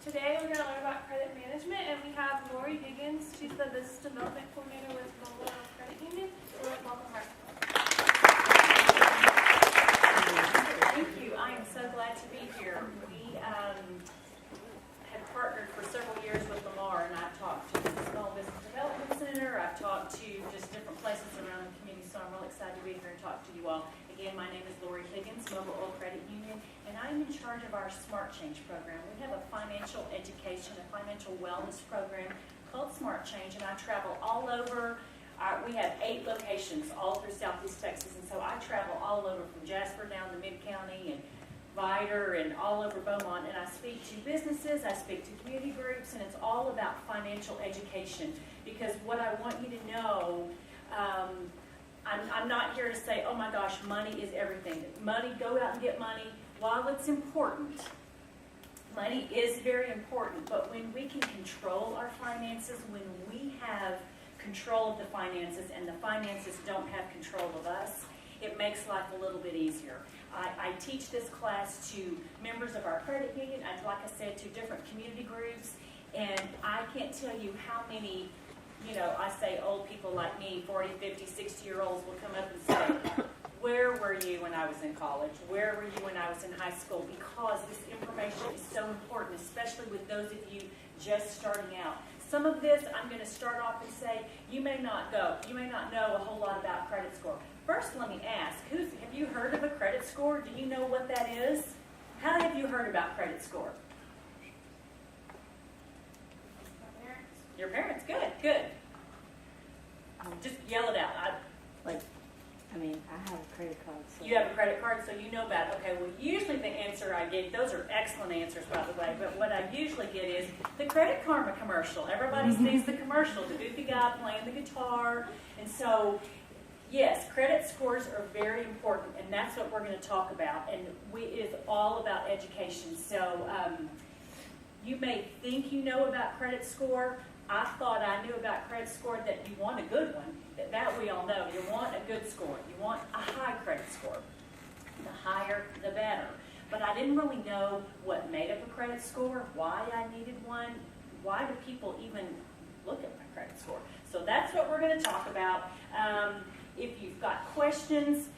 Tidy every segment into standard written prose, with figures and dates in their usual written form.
Today we're going to learn about credit management, and we have Lori Higgins. She's the Business Development Coordinator with Mobile Credit Union. So welcome her. Thank you. I am so glad to be here. We have partnered for several years with Lamar, and I've talked to the Small Business Development Center. I've talked to just different places around the community, so I'm really excited to be here and talk to you all. Again, my name is Lori Higgins, Mobile Credit Union, and I'm in charge of our Smart Change program. We have a financial education, a financial wellness program called Smart Change, and I travel all over. We have 8 locations all through Southeast Texas, and so I travel all over from Jasper down to Mid-County and Vidor and all over Beaumont, and I speak to businesses, I speak to community groups, and it's all about financial education, because what I want you to know, I'm not here to say, oh my gosh, money is everything. Money, go out and get money. While it's important, money is very important, but when we can control our finances, when we have control of the finances and the finances don't have control of us, it makes life a little bit easier. I teach this class to members of our credit union, like I said, to different community groups, and I can't tell you how many, I say old people like me, 40, 50, 60-year-olds will come up and say, where were you when I was in college? Where were you when I was in high school? Because this information is so important, especially with those of you just starting out. Some of this, I'm going to start off and say, you may not know a whole lot about credit score. First, let me ask, have you heard of a credit score? Do you know what that is? How have you heard about credit score? My parents. Your parents, good. Just yell it out. I have a credit card. So. You have a credit card, so you know about it. Okay, well, usually the answer I get, those are excellent answers, by the way, but what I usually get is the Credit Karma commercial. Everybody sees the commercial, the goofy guy playing the guitar. And so, yes, credit scores are very important, and that's what we're going to talk about. And it's all about education. So you may think you know about credit score. I thought I knew about credit score that you want a good one. That we all know. You want a good score. You want a high credit score. The higher, the better. But I didn't really know what made up a credit score, why I needed one, why do people even look at my credit score. So that's what we're going to talk about. If you've got questions,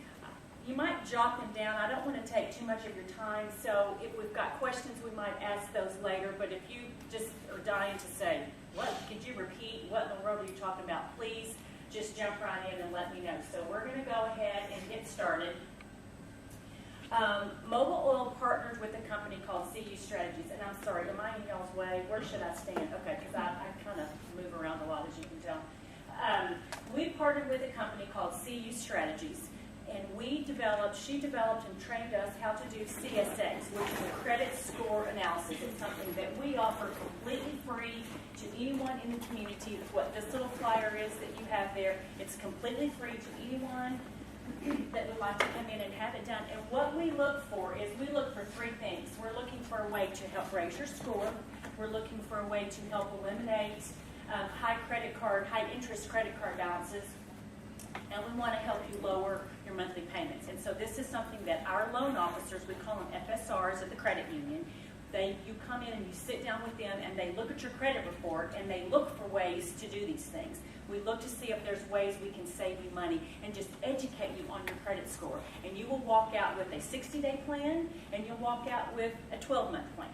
you might jot them down. I don't want to take too much of your time, so if we've got questions, we might ask those later. But if you just are dying to say, what, could you repeat? What in the world are you talking about? Please just jump right in and let me know. So we're going to go ahead and get started. Mobile Oil partnered with a company called CU Strategies. And I'm sorry, am I in y'all's way? Where should I stand? Okay, because I kind of move around a lot, as you can tell. We partnered with a company called CU Strategies. And she developed and trained us how to do CSX, which is a credit score analysis. It's something that we offer completely free to anyone in the community. It's what this little flyer is that you have there. It's completely free to anyone that would like to come in and have it done. And what we look for is we look for 3 things. We're looking for a way to help raise your score. We're looking for a way to help eliminate high interest credit card balances. And we want to help you lower your monthly payments. And so this is something that our loan officers, we call them FSRs at the credit union, you come in and you sit down with them and they look at your credit report and they look for ways to do these things. We look to see if there's ways we can save you money and just educate you on your credit score. And you will walk out with a 60-day plan and you'll walk out with a 12-month plan.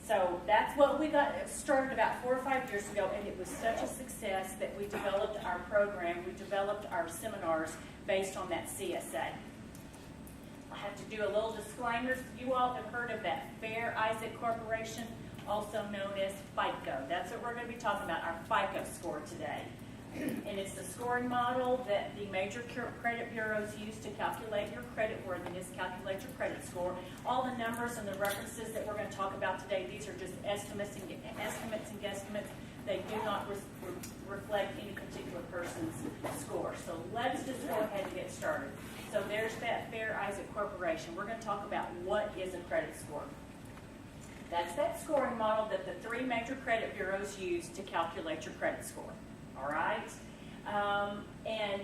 So that's what we got started about 4 or 5 years ago, and it was such a success that we developed our program, we developed our seminars based on that CSA. I have to do a little disclaimer. You all have heard of that Fair Isaac Corporation, also known as FICO. That's what we're going to be talking about, our FICO score today. And it's the scoring model that the major credit bureaus use to calculate your credit worthiness, calculate your credit score. All the numbers and the references that we're going to talk about today, these are just estimates and guesstimates. They do not reflect any particular person's score. So let's just go ahead and get started. So there's that Fair Isaac Corporation. We're going to talk about what is a credit score. That's that scoring model that the 3 major credit bureaus use to calculate your credit score. All right? And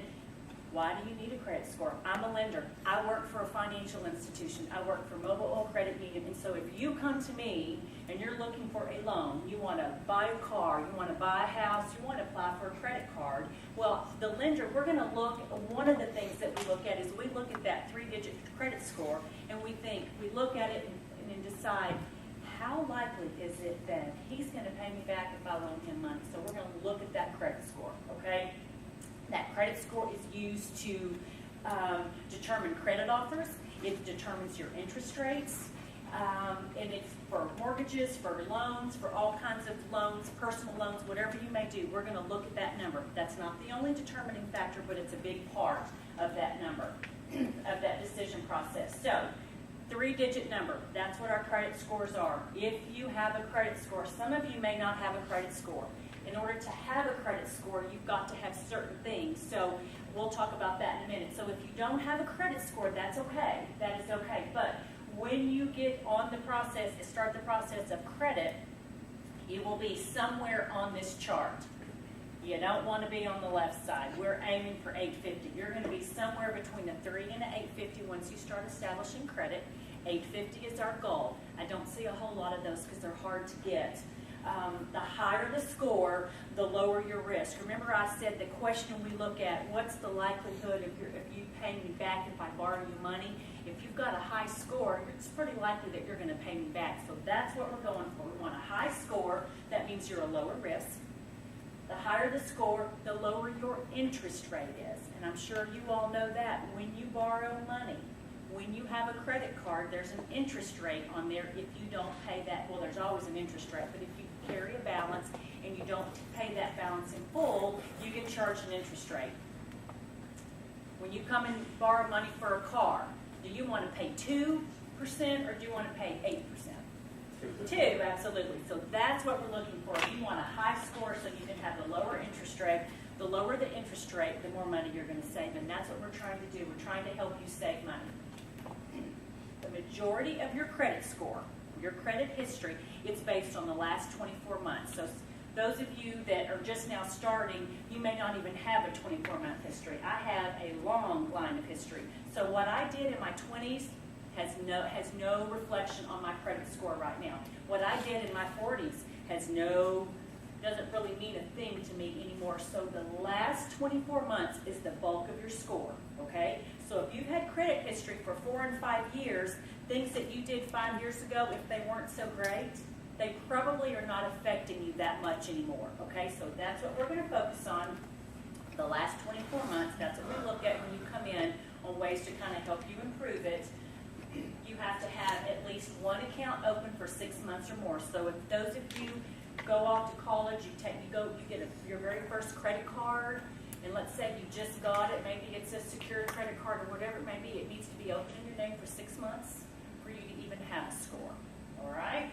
Why do you need a credit score? I'm a lender. I work for a financial institution. I work for Mobile Oil Credit Union. And so if you come to me and you're looking for a loan, you want to buy a car, you want to buy a house, you want to apply for a credit card, well, the lender, we're going to look, one of the things that we look at is we look at that 3-digit credit score, and we look at it and decide, how likely is it that he's going to pay me back if I loan him money? So we're going to look at that credit score, okay? That credit score is used to determine credit offers. It determines your interest rates. And it's for mortgages, for loans, for all kinds of loans, personal loans, whatever you may do. We're going to look at that number. That's not the only determining factor, but it's a big part of that number, of that decision process. So, 3-digit number, that's what our credit scores are. If you have a credit score, some of you may not have a credit score. In order to have a credit score, you've got to have certain things. So we'll talk about that in a minute. So if you don't have a credit score, that's okay. That is okay. But when you get on the process, start the process of credit, you will be somewhere on this chart. You don't want to be on the left side. We're aiming for 850. You're going to be somewhere between a 3 and an 850 once you start establishing credit. 850 is our goal. I don't see a whole lot of those because they're hard to get. The higher the score, the lower your risk. Remember I said the question we look at, what's the likelihood of you paying me back if I borrow you money? If you've got a high score, it's pretty likely that you're going to pay me back. So that's what we're going for. We want a high score. That means you're a lower risk. The higher the score, the lower your interest rate is. And I'm sure you all know that. When you borrow money, when you have a credit card, there's an interest rate on there if you don't pay that. Well, there's always an interest rate, but if you carry a balance and you don't pay that balance in full, you get charged an interest rate. When you come and borrow money for a car, do you want to pay 2% or do you want to pay 8%? 2, absolutely. So that's what we're looking for. You want a high score so you can have the lower interest rate. The lower the interest rate, the more money you're going to save, and that's what we're trying to do. We're trying to help you save money. The majority of your credit score, your credit history, it's based on the last 24 months. So those of you that are just now starting, you may not even have a 24-month history. I have a long line of history. So what I did in my 20s has no reflection on my credit score right now. What I did in my 40s doesn't really mean a thing to me anymore. So the last 24 months is the bulk of your score, okay? So if you've had credit history for 4 and 5 years, things that you did 5 years ago, if they weren't so great, they probably are not affecting you that much anymore, okay? So that's what we're going to focus on, the last 24 months. That's what we look at when you come in on ways to kind of help you improve it. You have to have at least one account open for 6 months or more. So if those of you go off to college, you get your very first credit card, and let's say you just got it, maybe it's a secured credit card or whatever it may be, it needs to be open in your name for 6 months for you to even have a score. All right?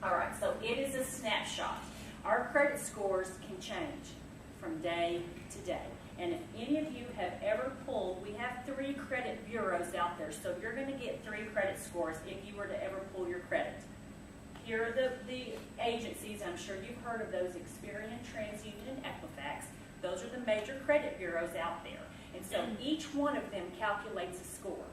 All right, so it is a snapshot. Our credit scores can change from day to day. And if any of you have ever pulled, we have 3 credit bureaus out there, so you're going to get 3 credit scores if you were to ever pull your credit. Here are the agencies. I'm sure you've heard of those: Experian, TransUnion, and Equifax. Those are the major credit bureaus out there. And so each one of them calculates a score.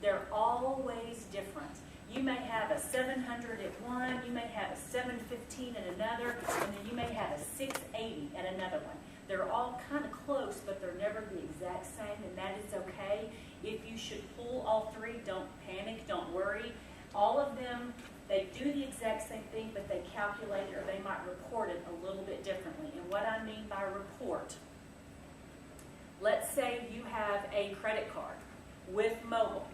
They're always different. You may have a 700 at one, you may have a 715 at another, and then you may have a 680 at another one. They're all kind of close, but they're never the exact same, and that is okay. If you should pull all 3, don't panic, don't worry. All of them, they do the exact same thing, but they calculate it, or they might report it a little bit differently. And what I mean by report, let's say you have a credit card with mobile,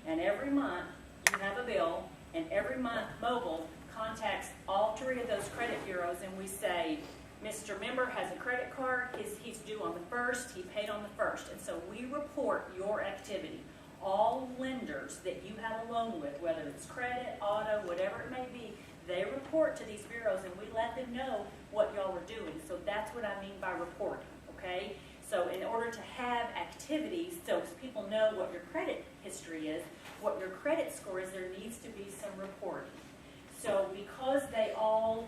and every month you have a bill, and every month mobile contacts all 3 of those credit bureaus, and we say, Mr. Member has a credit card, he's due on the 1st, he paid on the 1st. And so we report your activity. All lenders that you have a loan with, whether it's credit, auto, whatever it may be, they report to these bureaus, and we let them know what y'all are doing. So that's what I mean by reporting, okay? So in order to have activities, so people know what your credit history is, what your credit score is, there needs to be some reporting. So because they all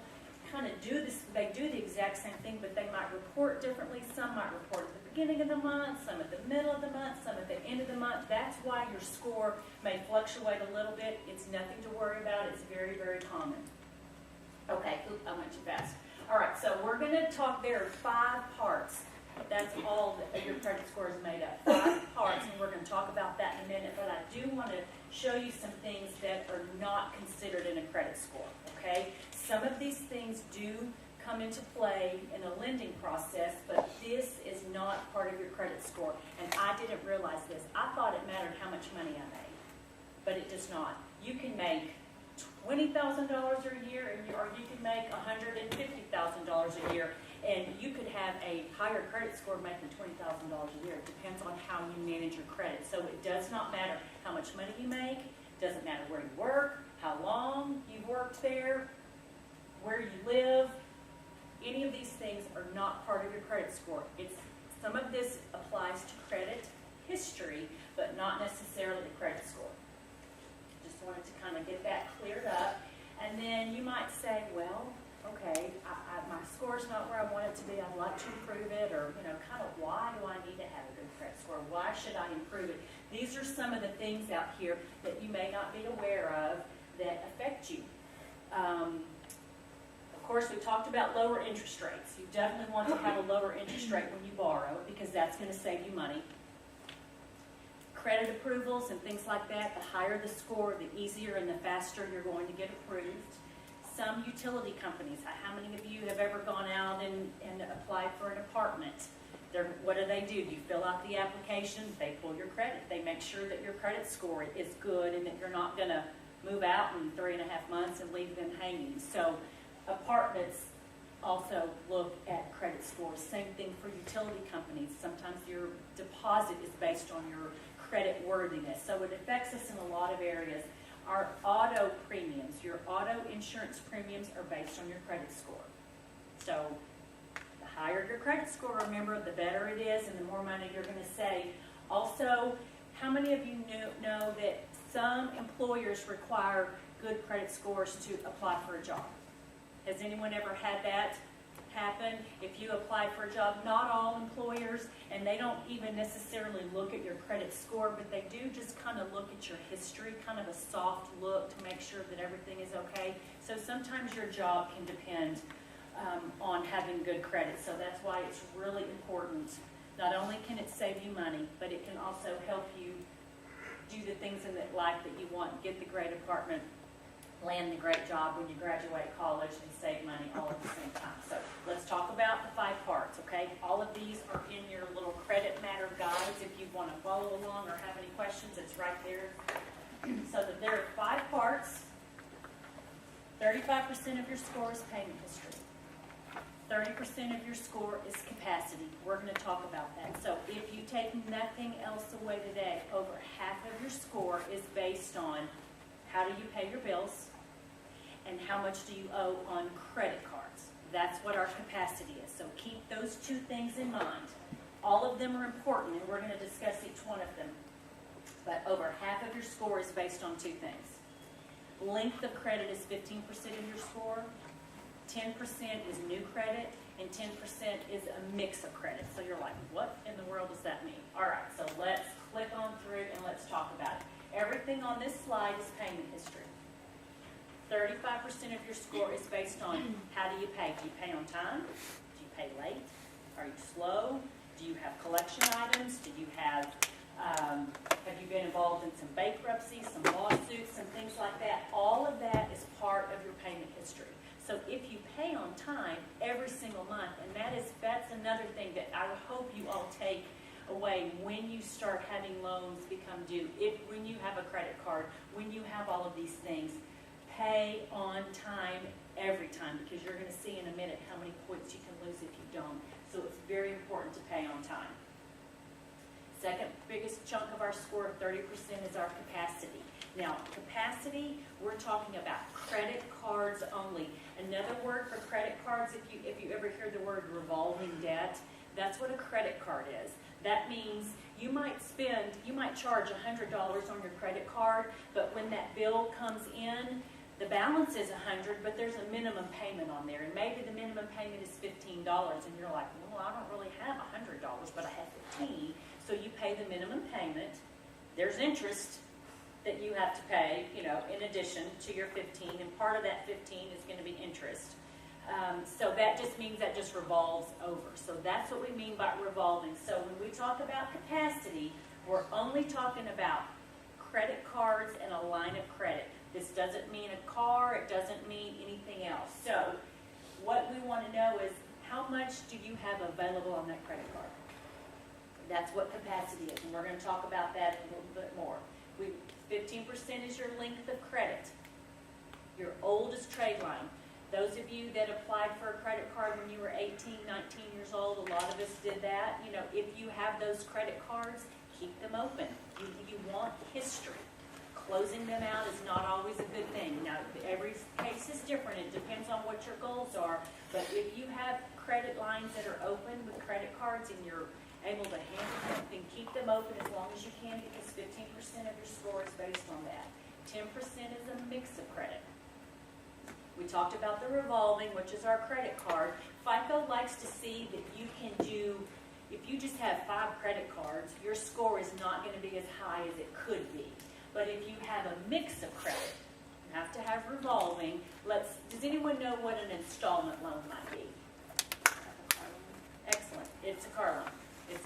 kind of do this, they do the exact same thing, but they might report differently. Some might report at the beginning of the month, some at the middle of the month, some at the end of the month. That's why your score may fluctuate a little bit. It's nothing to worry about. It's very, very common. Okay, I went too fast. All right, so we're going to talk, there are 5 parts. That's all that your credit score is made of, 5 parts, and we're going to talk about that in a minute, but I do want to show you some things that are not considered in a credit score, okay? Some of these things do come into play in a lending process, but this is not part of your credit score, and I didn't realize this. I thought it mattered how much money I made, but it does not. You can make $20,000 a year, or you can make $150,000 a year, and you could have a higher credit score making $20,000 a year. It depends on how you manage your credit. So it does not matter how much money you make. It doesn't matter where you work, how long you've worked there, where you live. Any of these things are not part of your credit score. Some of this applies to credit history, but not necessarily the credit score. Just wanted to kind of get that cleared up. And then you might say, well, okay, my score's not where I want it to be. I'd like to improve it, or, kind of why do I need to have a good credit score? Why should I improve it? These are some of the things out here that you may not be aware of that affect you. Of course, we talked about lower interest rates. You definitely want to have a lower interest rate when you borrow, because that's going to save you money. Credit approvals and things like that, the higher the score, the easier and the faster you're going to get approved. Some utility companies, how many of you have ever gone out and applied for an apartment? What do? You fill out the application, they pull your credit, they make sure that your credit score is good and that you're not going to move out in 3.5 months and leave them hanging. So apartments also look at credit scores. Same thing for utility companies. Sometimes your deposit is based on your credit worthiness. So it affects us in a lot of areas. Our auto premiums, your auto insurance premiums are based on your credit score. So the higher your credit score, remember, the better it is and the more money you're going to save. Also, how many of you know that some employers require good credit scores to apply for a job? Has anyone ever had that happen? If you apply for a job, not all employers, and they don't even necessarily look at your credit score, but they do just kind of look at your history, kind of a soft look to make sure that everything is okay. So sometimes your job can depend on having good credit. So that's why it's really important. Not only can it save you money, but it can also help you do the things in life that you want, get the great apartment, land the great job when you graduate college, and save money all at the same time. So let's talk about the 5 parts, okay? All of these are in your little credit matter guides. If you want to follow along or have any questions, it's right there. So that there are 5 parts. 35% of your score is payment history. 30% of your score is capacity. We're going to talk about that. So if you take nothing else away today, over half of your score is based on how do you pay your bills and how much do you owe on credit cards. That's what our capacity is. So keep those 2 things in mind. All of them are important, and we're going to discuss each one of them. But over half of your score is based on 2 things. Length of credit is 15% of your score. 10% is new credit, and 10% is a mix of credit. So you're like, what in the world does that mean? All right, so let's click on through and let's talk about it. Everything on this slide is payment history. 35% of your score is based on how do you pay? Do you pay on time? Do you pay late? Are you slow? Do you have collection items? Do you have you been involved in some bankruptcy, some lawsuits, some things like that? All of that is part of your payment history. So if you pay on time every single month, and that's another thing that I would hope you all take away when you start having loans become due, when you have a credit card, when you have all of these things, pay on time every time, because you're going to see in a minute how many points you can lose if you don't. So it's very important to pay on time. Second biggest chunk of our score, 30%, is our capacity. Now, capacity, we're talking about credit cards only. Another word for credit cards, if you ever hear the word revolving debt, that's what a credit card is. That means you might charge $100 on your credit card, but when that bill comes in, The balance is $100, but there's a minimum payment on there, and maybe the minimum payment is $15, and you're like, well, I don't really have $100, but I have $15. So you pay the minimum payment. There's interest that you have to pay, in addition to your $15, and part of that $15 is going to be interest. So that just means that just revolves over. So that's what we mean by revolving. So when we talk about capacity, we're only talking about credit cards and a line of credit. This doesn't mean a car. It doesn't mean anything else. So what we want to know is, how much do you have available on that credit card? That's what capacity is, and we're going to talk about that a little bit more. 15% is your length of credit, your oldest trade line. Those of you that applied for a credit card when you were 18, 19 years old, a lot of us did that. If you have those credit cards, keep them open. You want history. Closing them out is not always a good thing. Now, every case is different. It depends on what your goals are. But if you have credit lines that are open with credit cards and you're able to handle them, then keep them open as long as you can, because 15% of your score is based on that. 10% is a mix of credit. We talked about the revolving, which is our credit card. FICO likes to see that you can do, if you just have 5 credit cards, your score is not going to be as high as it could be. But if you have a mix of credit, you have to have revolving. Does anyone know what an installment loan might be? Excellent. It's a car loan.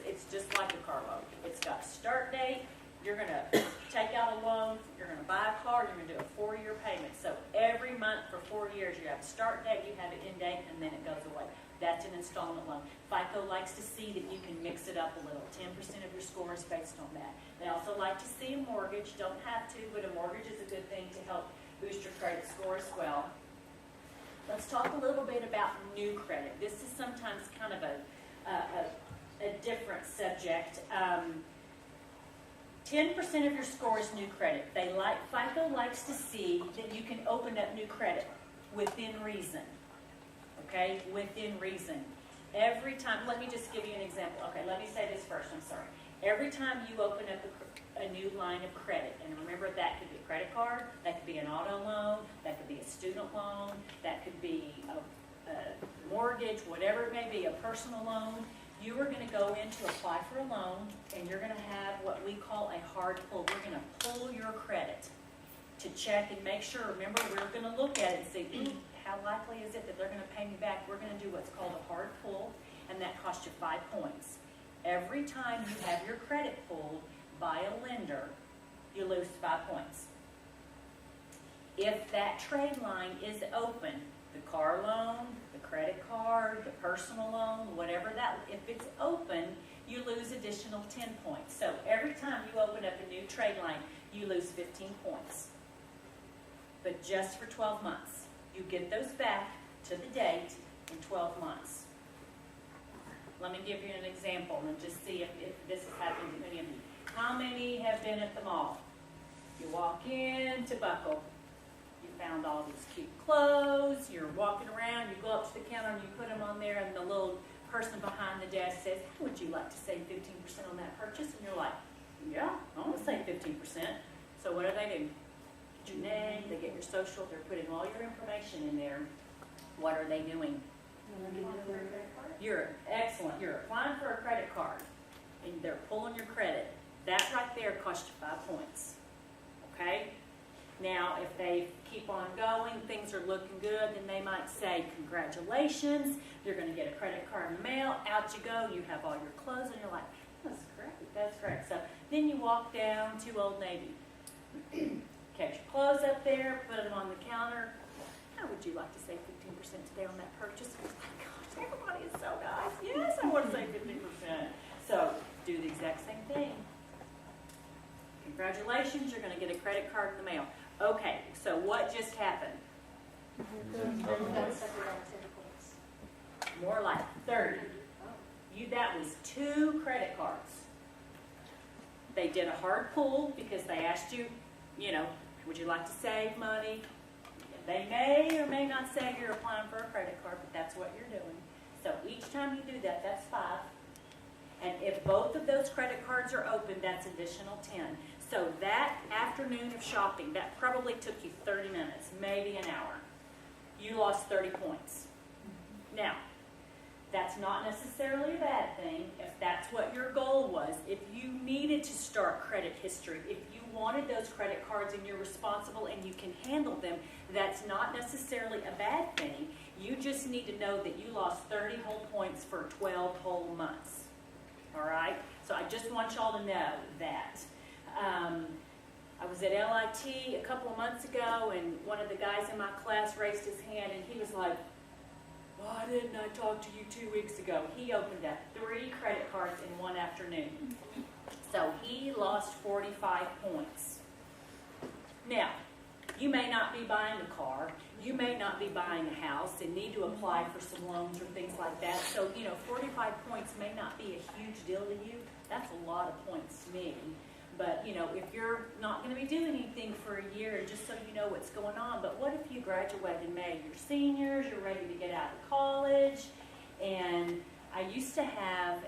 It's just like a car loan. It's got a start date. You're going to take out a loan. You're going to buy a car. You're going to do a 4-year payment. So every month for 4 years, you have a start date, you have an end date, and then it goes away. That's an installment loan. FICO likes to see that you can mix it up a little. 10% of your score is based on that. They also like to see a mortgage. Don't have to, but a mortgage is a good thing to help boost your credit score as well. Let's talk a little bit about new credit. This is sometimes kind of a different subject. 10% of your score is new credit. FICO likes to see that you can open up new credit within reason. Okay, within reason. Every time, let me just give you an example. Okay, let me say this first, I'm sorry. Every time you open up a new line of credit, and remember that could be a credit card, that could be an auto loan, that could be a student loan, that could be a mortgage, whatever it may be, a personal loan, you are going to go in to apply for a loan, and you're going to have what we call a hard pull. We're going to pull your credit to check and make sure. Remember, we're going to look at it and say, how likely is it that they're going to pay me back? We're going to do what's called a hard pull, and that costs you 5 points. Every time you have your credit pulled by a lender, you lose 5 points. If that trade line is open, the car loan, the credit card, the personal loan, whatever if it's open, you lose additional 10 points. So every time you open up a new trade line, you lose 15 points. But just for 12 months. You get those back to the date in 12 months. Let me give you an example and just see if this has happened to any of you. How many have been at the mall? You walk in to Buckle. You found all these cute clothes. You're walking around. You go up to the counter and you put them on there, and the little person behind the desk says, how would you like to save 15% on that purchase? And you're like, yeah, I want to save 15%. So what do? Get your name, they get your social, they're putting all your information in there. What are they doing? You're excellent. You're applying for a credit card, and they're pulling your credit. That right there costs you 5 points. Okay? Now, if they keep on going, things are looking good, then they might say, congratulations, you're going to get a credit card in the mail. Out you go. You have all your clothes, and you're like, that's correct. That's correct. So then you walk down to Old Navy. Catch your clothes up there, put them on the counter. How would you like to save 15% today on that purchase? Oh my gosh, everybody is so nice. Yes, I want to save 15%. So do the exact same thing. Congratulations, you're going to get a credit card in the mail. Okay, so what just happened? More like 30. That was 2 credit cards. They did a hard pull because they asked you, would you like to save money? They may or may not say you're applying for a credit card, but that's what you're doing. So each time you do that, that's 5. And if both of those credit cards are open, that's additional 10. So that afternoon of shopping, that probably took you 30 minutes, maybe an hour. You lost 30 points. Now, that's not necessarily a bad thing if that's what your goal was. If you needed to start credit history, if you wanted those credit cards and you're responsible and you can handle them, that's not necessarily a bad thing. You just need to know that you lost 30 whole points for 12 whole months. All right? So I just want y'all to know that. I was at LIT a couple of months ago, and one of the guys in my class raised his hand, and he was like, "Why didn't I talk to you 2 weeks ago?" He opened up 3 credit cards in one afternoon. So he lost 45 points. Now, you may not be buying a car, you may not be buying a house and need to apply for some loans or things like that. So, 45 points may not be a huge deal to you. That's a lot of points to me. But, if you're not going to be doing anything for a year, just so you know what's going on, but what if you graduate in May? You're seniors, you're ready to get out of college, and I used to have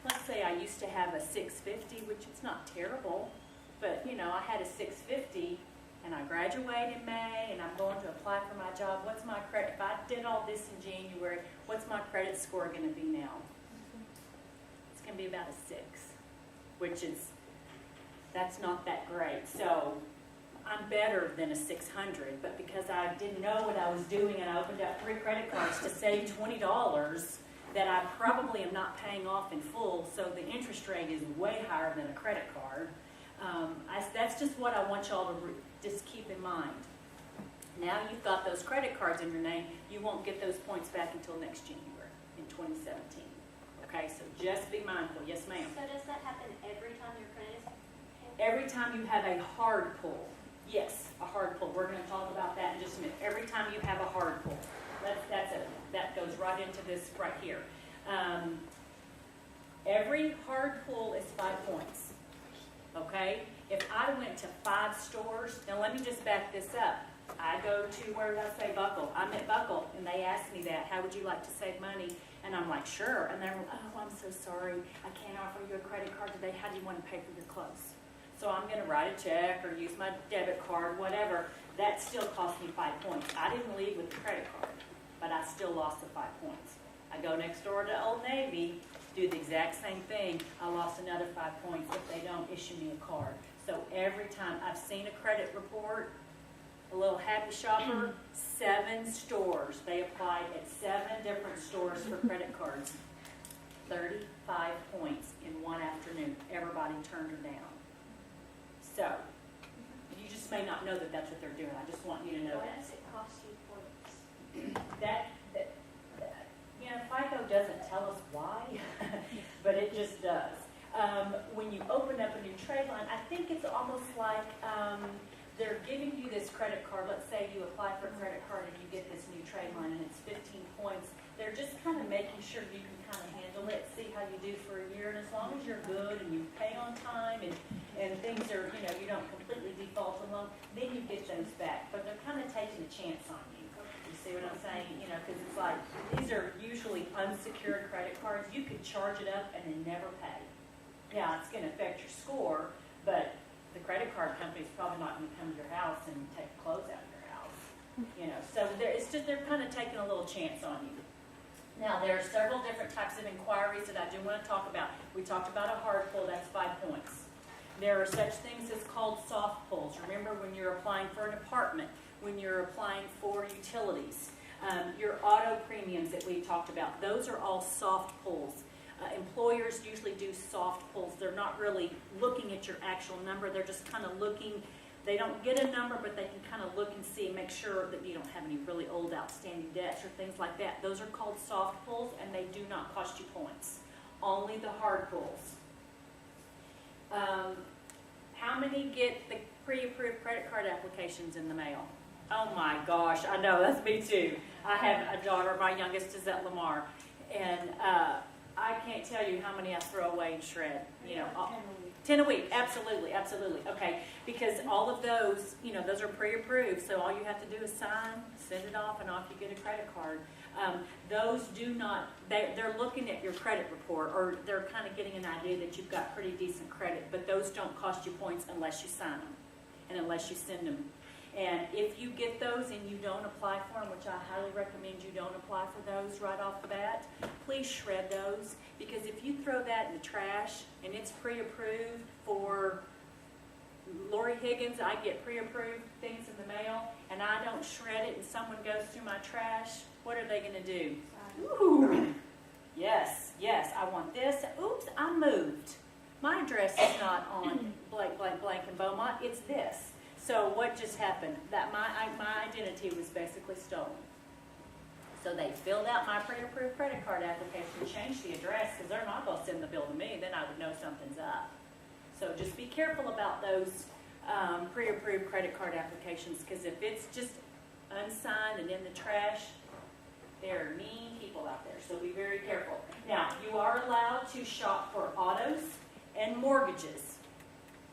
let's say I used to have a 650, which is not terrible, but, I had a 650, and I graduate in May, and I'm going to apply for my job. What's my credit? If I did all this in January, what's my credit score going to be now? It's going to be about a 6. That's not that great. So I'm better than a 600, but because I didn't know what I was doing and I opened up 3 credit cards to save $20 that I probably am not paying off in full, so the interest rate is way higher than a credit card. That's just what I want y'all to just keep in mind. Now you've got those credit cards in your name, you won't get those points back until next January in 2017. Okay, so just be mindful. Yes, ma'am. So does that happen every time your credit is? Every time you have a hard pull. Yes, a hard pull. We're going to talk about that in just a minute. Every time you have a hard pull. That goes right into this right here. Every hard pull is 5 points. Okay? If I went to 5 stores, now let me just back this up. I go to, where did I say Buckle? I'm at Buckle, and they asked me that. How would you like to save money? And I'm like, sure. And they're like, oh, I'm so sorry. I can't offer you a credit card today. How do you want to pay for your clothes? So I'm going to write a check or use my debit card, whatever. That still cost me 5 points. I didn't leave with the credit card, but I still lost the 5 points. I go next door to Old Navy, do the exact same thing. I lost another 5 points if they don't issue me a card. So every time I've seen a credit report, a little happy shopper, 7 stores. They applied at 7 different stores for credit cards. 35 points in one afternoon. Everybody turned her down. So, you just may not know that that's what they're doing. I just want you to know What that. does it cost you points? FICO doesn't tell us why, but it just does. When you open up a new trade line, I think it's almost like they're giving you this credit card. Let's say you apply for a credit card and you get this new trade line and it's 15 points. They're just kind of making sure you can kind of handle it, see how you do for a year. And as long as you're good and you pay on time and things are, you don't completely default on loan, then you get those back. But they're kind of taking a chance on you. You see what I'm saying? Because it's like, these are usually unsecured credit cards. You could charge it up and then never pay. Yeah, it's going to affect your score, but the credit card company's probably not going to come to your house and take clothes out of your house. So they're kind of taking a little chance on you. Now, there are several different types of inquiries that I do want to talk about. We talked about a hard pull, that's 5 points. There are such things as called soft pulls. Remember when you're applying for an apartment, when you're applying for utilities, your auto premiums that we talked about, those are all soft pulls. Employers usually do soft pulls. They're not really looking at your actual number. They're just kind of looking. They don't get a number, but they can kind of look and see and make sure that you don't have any really old outstanding debts or things like that. Those are called soft pulls, and they do not cost you points. Only the hard pulls. How many get the pre-approved credit card applications in the mail? Oh my gosh, I know, that's me too. I have a daughter, my youngest is at Lamar, and I can't tell you how many I throw away and shred. 10 a week, absolutely, absolutely. Okay, because all of those, those are pre-approved, so all you have to do is sign, send it off, and off you get a credit card. Those do not, they're looking at your credit report, or they're kind of getting an idea that you've got pretty decent credit, but those don't cost you points unless you sign them and unless you send them. And if you get those and you don't apply for them, which I highly recommend you don't apply for those right off the bat, please shred those, because if you throw that in the trash and it's pre-approved for Lori Higgins, I get pre-approved things in the mail, and I don't shred it and someone goes through my trash, what are they going to do? Ooh, yes, I want this. Oops, I moved. My address is not on blank, blank, blank in Beaumont, it's this. So what just happened? That my identity was basically stolen. So they filled out my pre-approved credit card application, changed the address, because they're not going to send the bill to me, then I would know something's up. So just be careful about those pre-approved credit card applications, because if it's just unsigned and in the trash, there are mean people out there, so be very careful. Now, you are allowed to shop for autos and mortgages.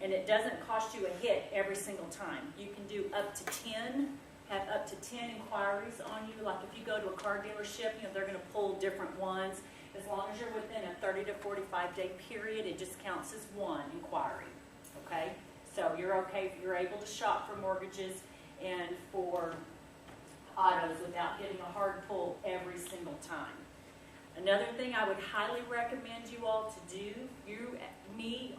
And it doesn't cost you a hit every single time. You can do up to 10, have up to 10 inquiries on you. Like if you go to a car dealership, they're going to pull different ones. As long as you're within a 30 to 45 day period, it just counts as one inquiry, okay? So you're okay if you're able to shop for mortgages and for autos without getting a hard pull every single time. Another thing I would highly recommend you all to do,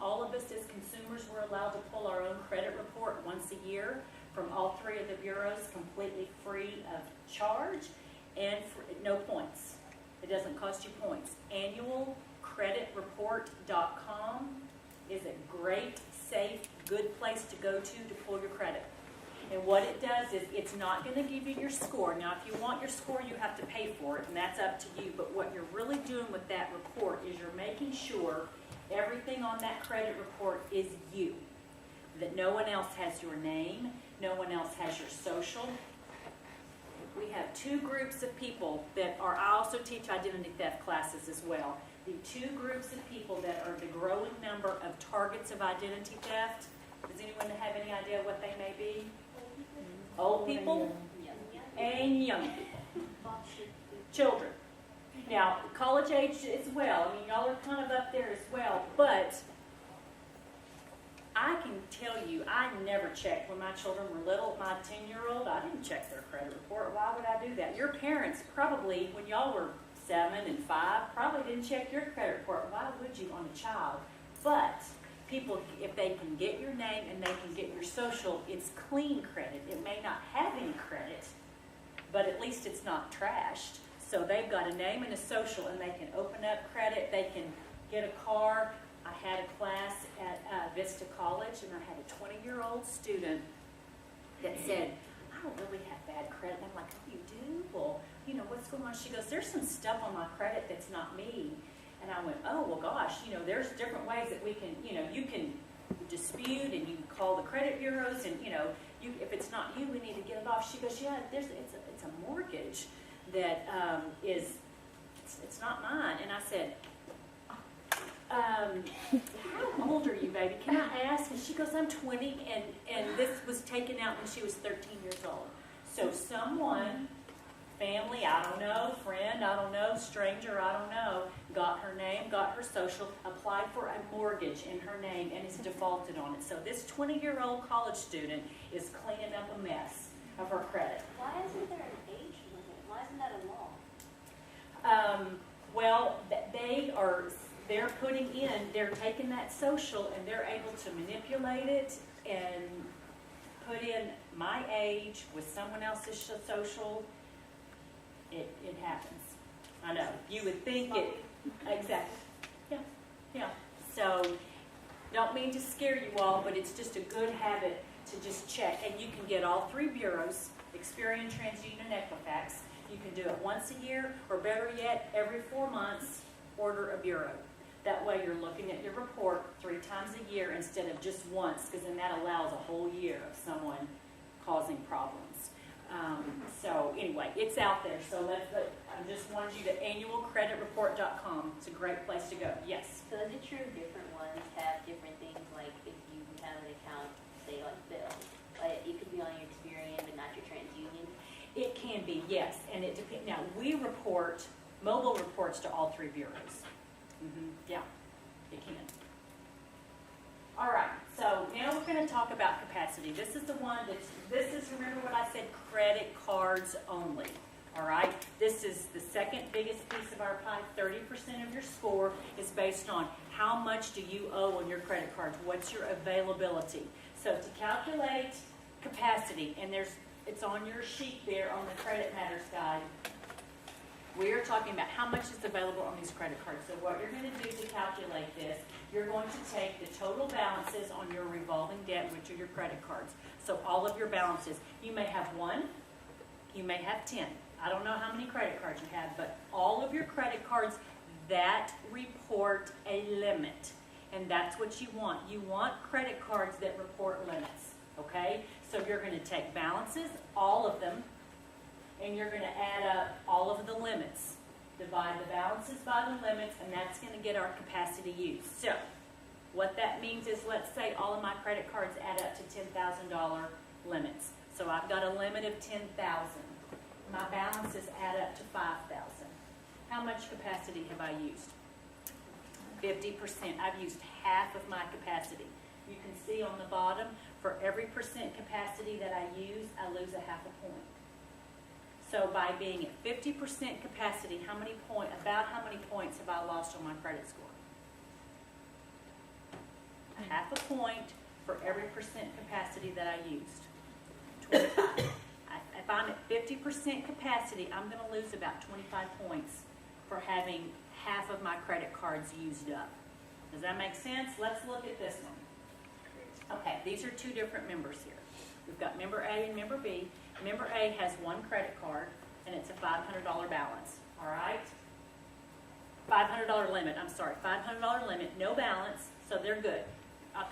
all of us as consumers, we're allowed to pull our own credit report once a year from all three of the bureaus, completely free of charge and no points. It doesn't cost you points. Annualcreditreport.com is a great, safe, good place to go to pull your credit. And what it does is it's not going to give you your score. Now, if you want your score, you have to pay for it, and that's up to you. But what you're really doing with that report is you're making sure everything on that credit report is you. That no one else has your name, no one else has your social. We have two groups of people that are, I also teach identity theft classes as well. The two groups of people that are the growing number of targets of identity theft. Does anyone have any idea what they may be? Old people and young people. Children. Now, college age as well. I mean, y'all are kind of up there as well. But I can tell you, I never checked when my children were little. My 10-year-old, I didn't check their credit report. Why would I do that? Your parents probably, when y'all were 7 and 5, probably didn't check your credit report. Why would you on a child? But people, if they can get your name and they can get your social, it's clean credit. It may not have any credit, but at least it's not trashed. So they've got a name and a social, and they can open up credit. They can get a car. I had a class at Vista College, and I had a 20-year-old student that said, I don't really have bad credit. And I'm like, oh, you do? Well, what's going on? She goes, there's some stuff on my credit that's not me. And I went, oh, well, gosh, there's different ways that we can, you can dispute and you can call the credit bureaus and, if it's not you, we need to get it off. She goes, yeah, it's a mortgage that it's not mine. And I said, how old are you, baby? Can I ask? And she goes, I'm 20, and this was taken out when she was 13 years old. So someone, family, I don't know, friend, I don't know, stranger, I don't know, got her name, got her social, applied for a mortgage in her name, and is defaulted on it. So this 20-year-old college student is cleaning up a mess of her credit. Why isn't there an age limit? Why isn't that a law? Well, they're putting in, they're taking that social and they're able to manipulate it and put in my age with someone else's social. It happens. I know. You would think it, exactly. Yeah. So, don't mean to scare you all, but it's just a good habit to just check. And you can get all three bureaus, Experian, TransUnion, and Equifax. You can do it once a year, or better yet, every 4 months, order a bureau. That way you're looking at your report 3 times a year instead of just once, because then that allows a whole year of someone causing problems. So anyway, it's out there. So I just wanted you to annualcreditreport.com. It's a great place to go. Yes. So is it true different ones have different things, like if you have an account, say like Bill, like it could be on your Experian but not your TransUnion? It can be, yes, and it depends. Now, we report, mobile reports to all three bureaus. Yeah, it can. All right, so now we're going to talk about capacity. This is the one remember what I said, credit cards only. All right, this is the second biggest piece of our pie. 30% of your score is based on how much do you owe on your credit cards. What's your availability? So to calculate capacity, and it's on your sheet there on the Credit Matters guide. We are talking about how much is available on these credit cards. So what you're going to do to calculate this, you're going to take the total balances on your revolving debt, which are your credit cards. So all of your balances. You may have 1, you may have 10. I don't know how many credit cards you have, but all of your credit cards that report a limit. And that's what you want. You want credit cards that report limits, okay? So you're going to take balances, all of them, and you're going to add up all of the limits. Divide the balances by the limits, and that's going to get our capacity used. So what that means is, let's say all of my credit cards add up to $10,000 limits. So I've got a limit of $10,000. My balances add up to $5,000. How much capacity have I used? 50%. I've used half of my capacity. You can see on the bottom, for every percent capacity that I use, I lose a half a point. So by being at 50% capacity, about how many points have I lost on my credit score? A half a point for every percent capacity that I used. 25. If I'm at 50% capacity, I'm going to lose about 25 points for having half of my credit cards used up. Does that make sense? Let's look at this one. Okay, these are two different members here. We've got member A and member B. Member A has one credit card, and it's a $500 balance, all right? $500 limit, $500 limit, no balance, so they're good.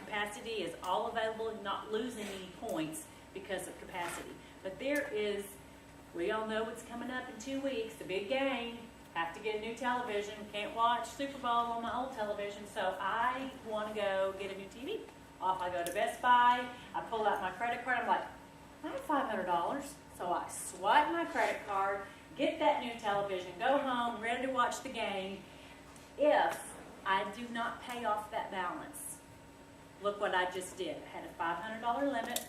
Capacity is all available, not losing any points because of capacity. But we all know what's coming up in 2 weeks, the big game. Have to get a new television, can't watch Super Bowl on my old television, so I want to go get a new TV. Off I go to Best Buy, I pull out my credit card, I'm like, I have $500, so I swipe my credit card, get that new television, go home, ready to watch the game. If I do not pay off that balance, look what I just did. I had a $500 limit,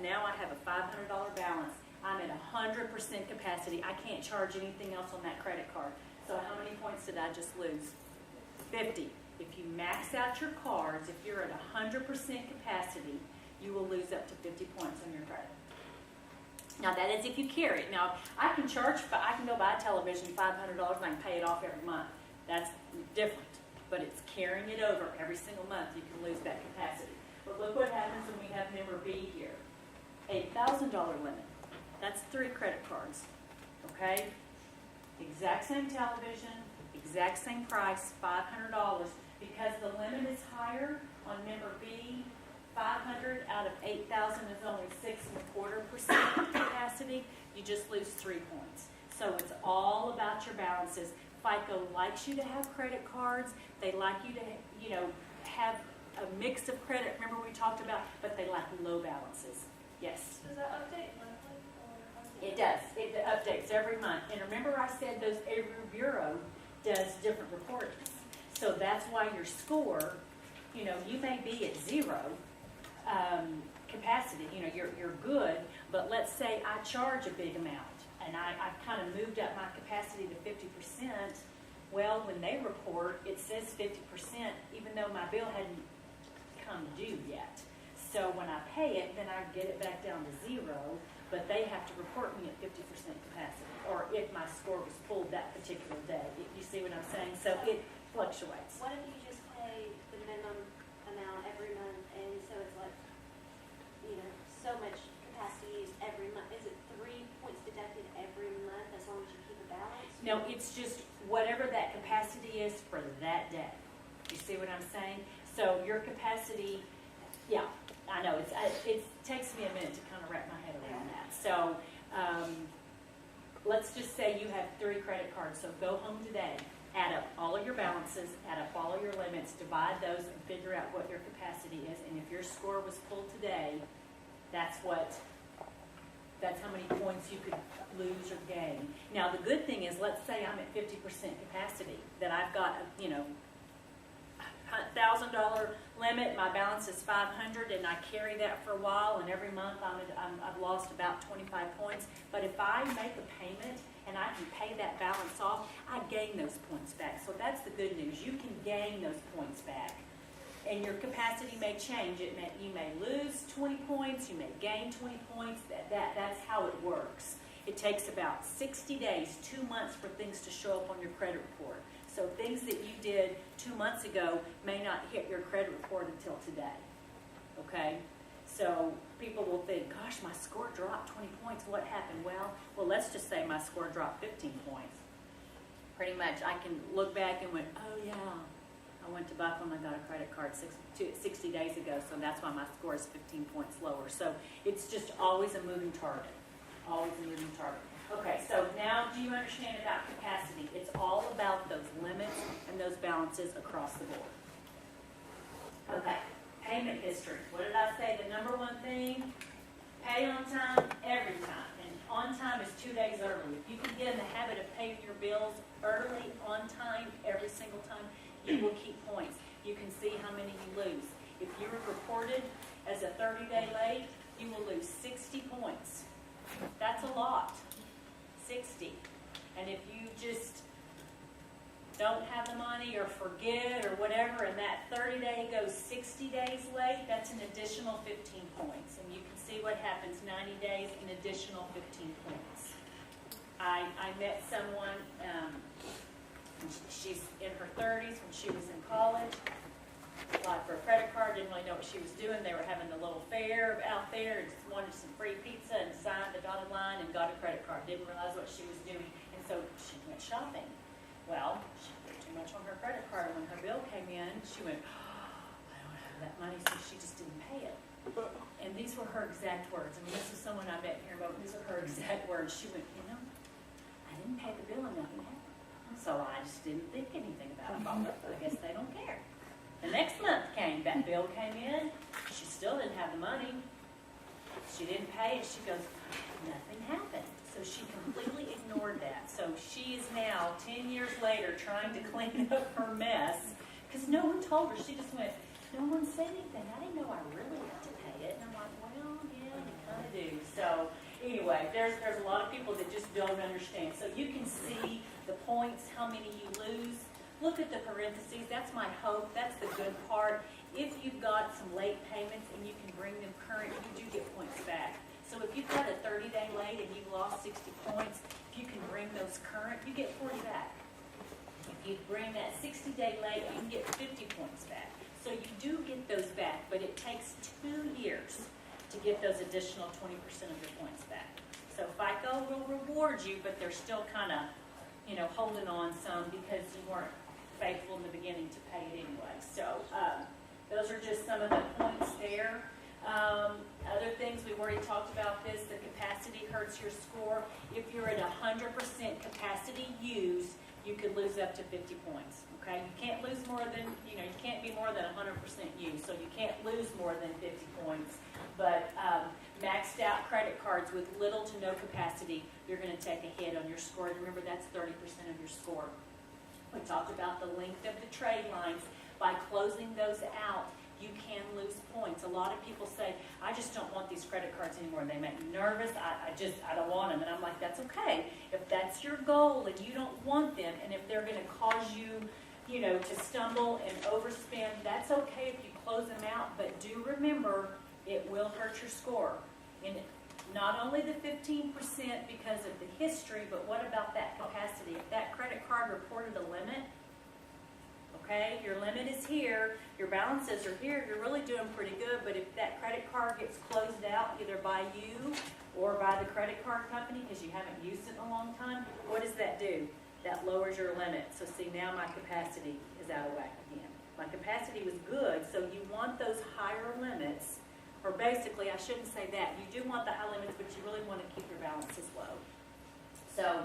now I have a $500 balance. I'm at 100% capacity. I can't charge anything else on that credit card. So how many points did I just lose? 50. If you max out your cards, if you're at 100% capacity, you will lose up to 50 points on your credit. Now that is if you carry it. Now I can go buy a television $500 and I can pay it off every month. That's different. But it's carrying it over every single month. You can lose that capacity. But look what happens when we have member B here. $8,000 limit. That's 3 credit cards. Okay? Exact same television, exact same price, $500. Because the limit is higher on member B, 500 out of 8,000 is only 6.25% capacity. You just lose 3 points. So it's all about your balances. FICO likes you to have credit cards. They like you to, have a mix of credit. Remember we talked about, but they like low balances. Yes. Does that update monthly? Or It does. It updates every month. And remember I said every bureau does different reportings. So that's why your score, you may be at 0 capacity. You're good, but let's say I charge a big amount and I kind of moved up my capacity to 50%. Well, when they report, it says 50%, even though my bill hadn't come due yet. So when I pay it, then I get it back down to 0, but they have to report me at 50% capacity, or if my score was pulled that particular day. You see what I'm saying? So it fluctuates. What if you just pay the minimum amount every month, and so it's like, so much capacity used every month? Is it 3 points deducted every month as long as you keep a balance? No, it's just whatever that capacity is for that day. You see what I'm saying? So your capacity, yeah, I know it takes me a minute to kind of wrap my head around that. So Let's just say you have 3 credit cards, so go home today, add up all of your balances, add up all of your limits, divide those, and figure out what your capacity is. And if your score was pulled today, that's how many points you could lose or gain. Now, the good thing is, let's say I'm at 50% capacity, that I've got, you know, $1,000 limit, my balance is 500, and I carry that for a while, and every month I've lost about 25 points. But if I make a payment and I can pay that balance off, I gain those points back. So that's the good news. You can gain those points back. And your capacity may change. You may lose 20 points, you may gain 20 points. That's how it works. It takes about 60 days, 2 months for things to show up on your credit report. So things that you did 2 months ago may not hit your credit report until today. Okay? So people will think, gosh, my score dropped 20 points. What happened? Well, let's just say my score dropped 15 points. Pretty much I can look back and went, oh yeah, I went to Buckland and I got a credit card 60 days ago, so that's why my score is 15 points lower. So it's just always a moving target. Always a moving target. Okay, so now do you understand about capacity? It's all about those limits and those balances across the board. Okay, payment history. What did I say? The number one thing, pay on time, every time. And on time is 2 days early. If you can get in the habit of paying your bills early, on time, every single time, you will keep points. You can see how many you lose. If you were reported as a 30-day late, you will lose 60 points. That's a lot. 60. And if you just don't have the money or forget or whatever, and that 30-day goes 60 days late, that's an additional 15 points. And you can see what happens 90 days, an additional 15 points. I met someone, she's in her 30s when she was in college, applied for a credit card, didn't really know what she was doing. They were having the little fair out there and just wanted some free pizza and signed the dotted line and got a credit card. Didn't realize what she was doing, and so she went shopping. Well, she put too much on her credit card, and when her bill came in, she went, oh, I don't have that money, so she just didn't pay it. And these were her exact words. I mean, this is someone I met here, but these are her exact words. She went, you know, I didn't pay the bill and nothing happened. So I just didn't think anything about it. I guess they don't care. The next month came, that bill came in, she still didn't have the money. She didn't pay it. She goes, nothing happened. So she completely ignored that. So she is now, 10 years later, trying to clean up her mess because no one told her. She just went, no one said anything. I didn't know I really had to pay it. And I'm like, well, yeah, you kind of do. So anyway, there's a lot of people that just don't understand. So you can see the points, how many you lose. Look at the parentheses. That's my hope. That's the good part. If you've got some late payments and you can bring them current, you do get points back. So if you've got a 30-day late and you've lost 60 points, if you can bring those current, you get 40 back. If you bring that 60-day late, you can get 50 points back. So you do get those back, but it takes 2 years to get those additional 20% of your points back. So FICO will reward you, but they're still kind of, you know, holding on some because you weren't faithful in the beginning to pay it anyway. So those are just some of the points there. Other things, we've already talked about this, the capacity hurts your score. If you're at 100% capacity used, you could lose up to 50 points. Okay, you can't lose more than, you know, you can't be more than 100% used, so you can't lose more than 50 points. But maxed out credit cards with little to no capacity, you're going to take a hit on your score. Remember, that's 30% of your score. We talked about the length of the trade lines. By closing those out, you can lose points. A lot of people say, I just don't want these credit cards anymore. They make me nervous. I don't want them. And I'm like, that's okay. If that's your goal and you don't want them, and if they're going to cause you, you know, to stumble and overspend, that's okay if you close them out. But do remember, it will hurt your score. And not only the 15% because of the history, but what about that capacity? If that credit card reported a limit, okay, your limit is here, your balances are here, you're really doing pretty good, but if that credit card gets closed out either by you or by the credit card company because you haven't used it in a long time, what does that do? That lowers your limit. So see, now my capacity is out of whack again. My capacity was good, so you want those higher limits or basically, I shouldn't say that. You do want the high limits, but you really want to keep your balances low. So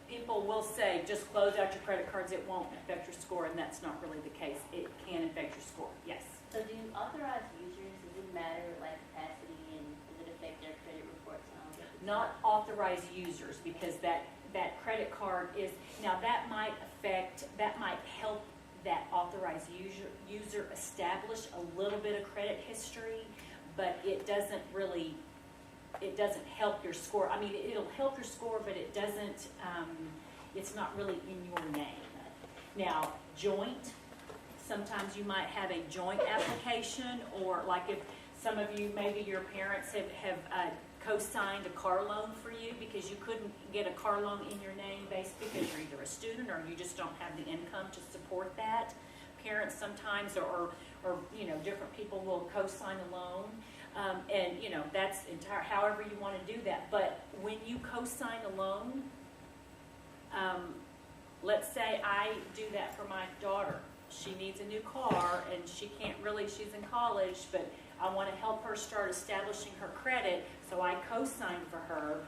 people will say, just close out your credit cards, it won't affect your score, and that's not really the case. It can affect your score, yes. So do authorized users, does it matter like capacity and does it affect their credit reports and all that? Not authorized users, because that credit card is, now that might help that authorized user establish a little bit of credit history, but it doesn't help your score. I mean, it'll help your score, but it doesn't, it's not really in your name. Now, joint, sometimes you might have a joint application, or like if some of you, maybe your parents have co-signed a car loan for you because you couldn't get a car loan in your name based because you're either a student or you just don't have the income to support that. Parents sometimes, or different people will co-sign a loan. And that's entire, however you want to do that. But when you co-sign a loan, let's say I do that for my daughter. She needs a new car and she's in college, but I want to help her start establishing her credit, so I co-sign for her.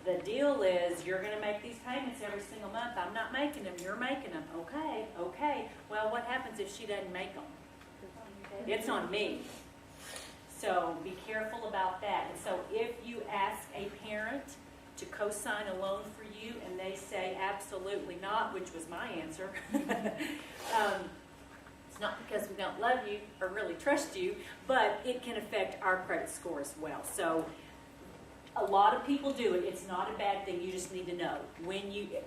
The deal is, you're going to make these payments every single month. I'm not making them, you're making them. Okay. Well, what happens if she doesn't make them? It's on me. So be careful about that. And so if you ask a parent to co-sign a loan for you and they say absolutely not, which was my answer, it's not because we don't love you or really trust you, but it can affect our credit score as well. So a lot of people do it. It's not a bad thing. You just need to know.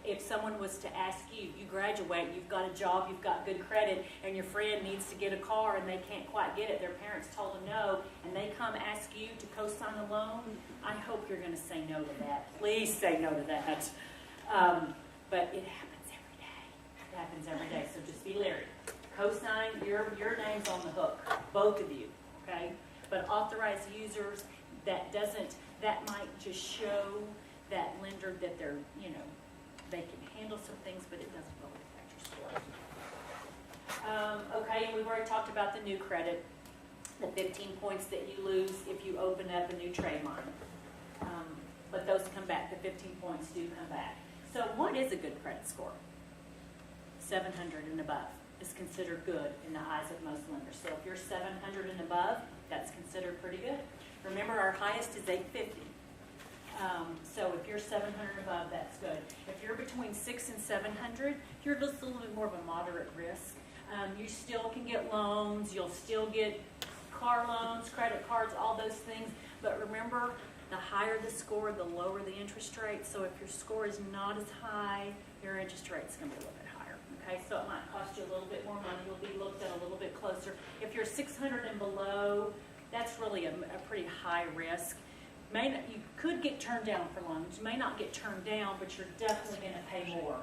If someone was to ask you, you graduate, you've got a job, you've got good credit, and your friend needs to get a car and they can't quite get it, their parents told them no, and they come ask you to co-sign a loan, I hope you're going to say no to that. Please say no to that. But it happens every day. It happens every day, so just be leery. Co-sign, your name's on the hook, both of you, okay? But authorized users, that might just show that lender that they're, they can handle some things, but it doesn't really affect your score. Okay, and we've already talked about the new credit, the 15 points that you lose if you open up a new trade line. But those come back, the 15 points do come back. So what is a good credit score? 700 and above is considered good in the eyes of most lenders. So if you're 700 and above, that's considered pretty good. Remember, our highest is 850. So if you're 700 and above, that's good. If you're between 600 and 700, you're just a little bit more of a moderate risk. You still can get loans. You'll still get car loans, credit cards, all those things. But remember, the higher the score, the lower the interest rate. So if your score is not as high, your interest rate's going to be a little bit higher. Okay, so it might cost you a little bit more money. You'll be looked at a little bit closer. If you're 600 and below, that's really a pretty high risk. You could get turned down for loans. You may not get turned down, but you're definitely going to pay more.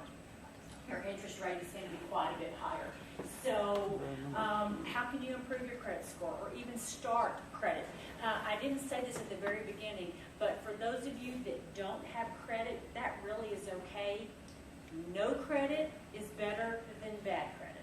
Your interest rate is going to be quite a bit higher. So how can you improve your credit score or even start credit? I didn't say this at the very beginning, but for those of you that don't have credit, that really is okay. No credit is better than bad credit.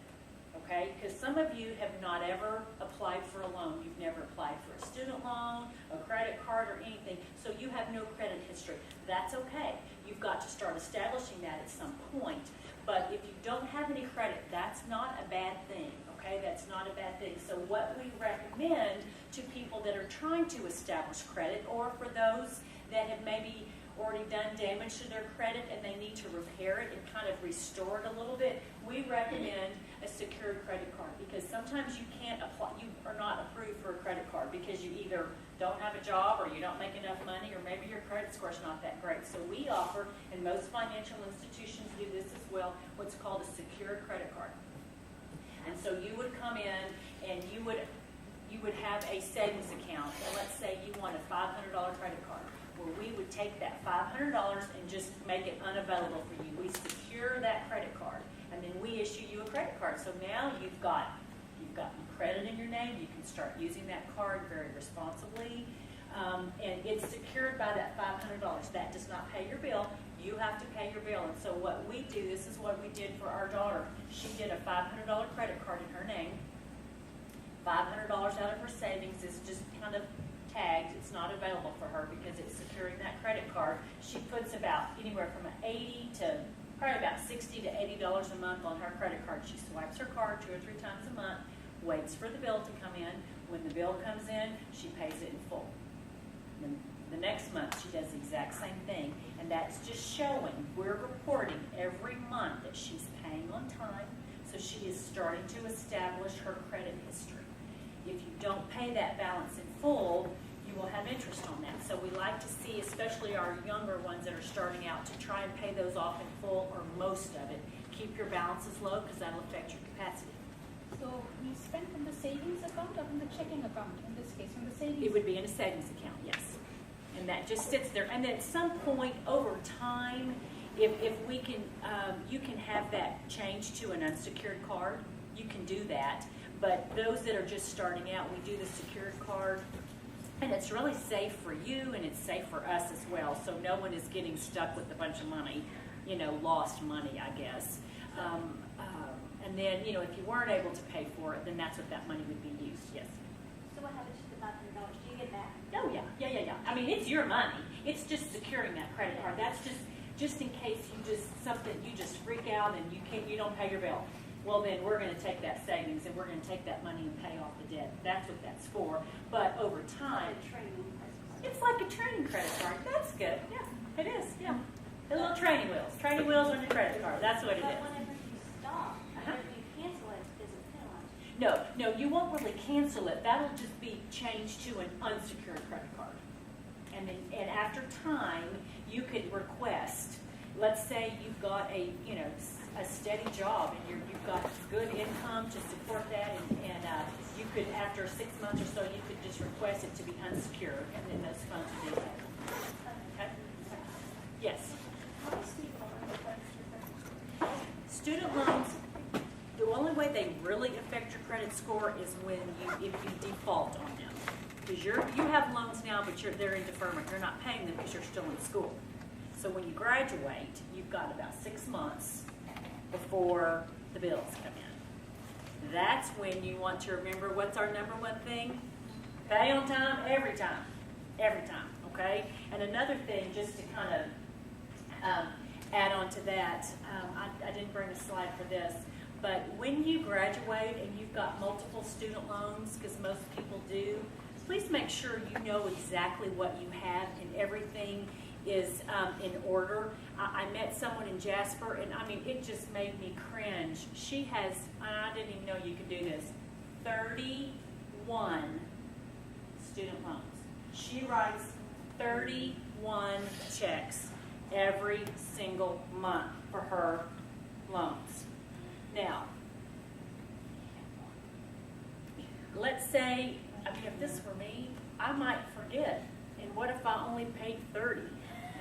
Okay, because some of you have not ever applied for a loan. You've never applied for a student loan, a credit card, or anything, so you have no credit history. That's okay. You've got to start establishing that at some point. But if you don't have any credit, that's not a bad thing, okay? That's not a bad thing. So what we recommend to people that are trying to establish credit, or for those that have maybe already done damage to their credit and they need to repair it and kind of restore it a little bit, we recommend a secured credit card, because sometimes you can't apply, you are not approved for a credit card because you either don't have a job or you don't make enough money or maybe your credit score is not that great. So we offer, and most financial institutions do this as well, what's called a secured credit card. And so you would come in and you would have a savings account, and let's say you want a $500 credit card. Well, we would take that $500 and just make it unavailable for you. We secure that credit card, and then we issue you a credit card. So now you've got credit in your name. You can start using that card very responsibly, and it's secured by that $500. That does not pay your bill. You have to pay your bill. And so what we do, this is what we did for our daughter. She did a $500 credit card in her name. $500 out of her savings is just kind of tagged, it's not available for her because it's securing that credit card. She puts about anywhere from $80 to probably about $60 to $80 a month on her credit card. She swipes her card 2 or 3 times a month, waits for the bill to come in. When the bill comes in, she pays it in full. Then the next month, she does the exact same thing, and that's just showing, we're reporting every month that she's paying on time, so she is starting to establish her credit history. If you don't pay that balance in full, you will have interest on that. So we like to see, especially our younger ones that are starting out, to try and pay those off in full or most of it. Keep your balances low because that'll affect your capacity. So we spend from the savings account or from the checking account, in this case, from the savings? It would be in a savings account, yes. And that just sits there. And then at some point over time, if we can, you can have that change to an unsecured card. You can do that. But those that are just starting out, we do the secured card. And it's really safe for you and it's safe for us as well. So no one is getting stuck with a bunch of money, lost money, I guess. And then, if you weren't able to pay for it, then that's what that money would be used, yes. So what happens to the $500? Do you get that? Oh, yeah. I mean, it's your money. It's just securing that credit card. That's just in case you just freak out and you don't pay your bill. Well, then we're going to take that savings and we're going to take that money and pay off the debt. That's what that's for. But over time, it's like a training credit card. That's good. Yeah, it is. Yeah, the little training wheels. Training wheels on your credit card. That's what it But is. whenever you stop, whenever you cancel it, is it penalized? No, you won't really cancel it. That'll just be changed to an unsecured credit card. And after time, you could request. Let's say you've got a steady job and you've got good income to support that, and you could, after 6 months or so, you could just request it to be unsecured, and then those funds would be available. Okay? Yes. Student loans, the only way they really affect your credit score is if you default on them. Because you have loans now, but they're in deferment. You're not paying them because you're still in school. So when you graduate, you've got about 6 months before the bills come in. That's when you want to remember what's our number one thing? Pay on time, every time. Every time, okay? And another thing, just to kind of add on to that, I didn't bring a slide for this, but when you graduate and you've got multiple student loans, because most people do, please make sure you know exactly what you have and everything is in order. I met someone in Jasper, and I mean, it just made me cringe. She has, I didn't even know you could do this, 31 student loans. She writes 31 checks every single month for her loans. Now, let's say, if this were me, I might forget. And what if I only paid 30?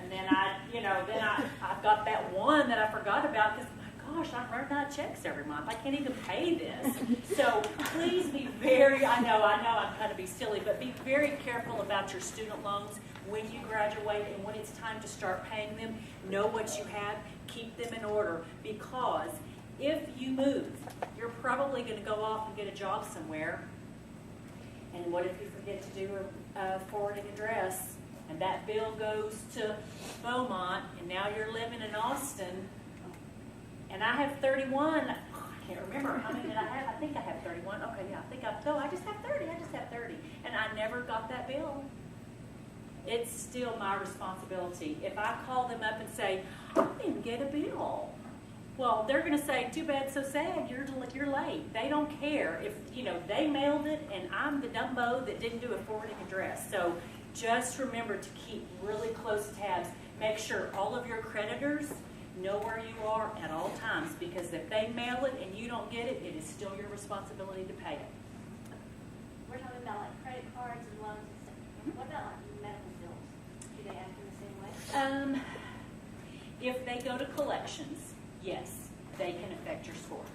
And then I've got that one that I forgot about because, my gosh, I'm running out of checks every month. I can't even pay this. So please be I know I'm kind of be silly, but be very careful about your student loans when you graduate and when it's time to start paying them. Know what you have, keep them in order, because if you move, you're probably going to go off and get a job somewhere. And what if you forget to do a forwarding address, and that bill goes to Beaumont, and now you're living in Austin, and I have 31. I can't remember how many did I have. I think I have 31. Okay, yeah, I just have 30. I just have 30. And I never got that bill. It's still my responsibility. If I call them up and say, I didn't get a bill, well, they're going to say, too bad, so sad, you're late. They don't care if, they mailed it and I'm the dumbo that didn't do a forwarding address. So just remember to keep really close tabs. Make sure all of your creditors know where you are at all times, because if they mail it and you don't get it, it is still your responsibility to pay it. We're talking about like credit cards and loans and stuff. What about like medical bills? Do they act in the same way? If they go to collections, yes, they can affect your score.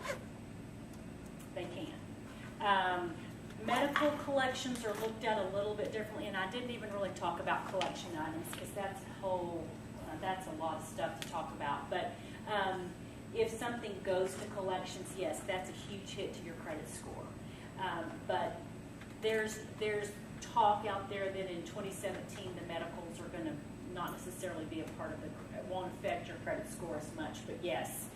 They can. Medical collections are looked at a little bit differently, and I didn't even really talk about collection items because that's a lot of stuff to talk about. But if something goes to collections, yes, that's a huge hit to your credit score. But there's talk out there that in 2017 the medicals are going to not necessarily be a part of it. It won't affect your credit score as much, but yes.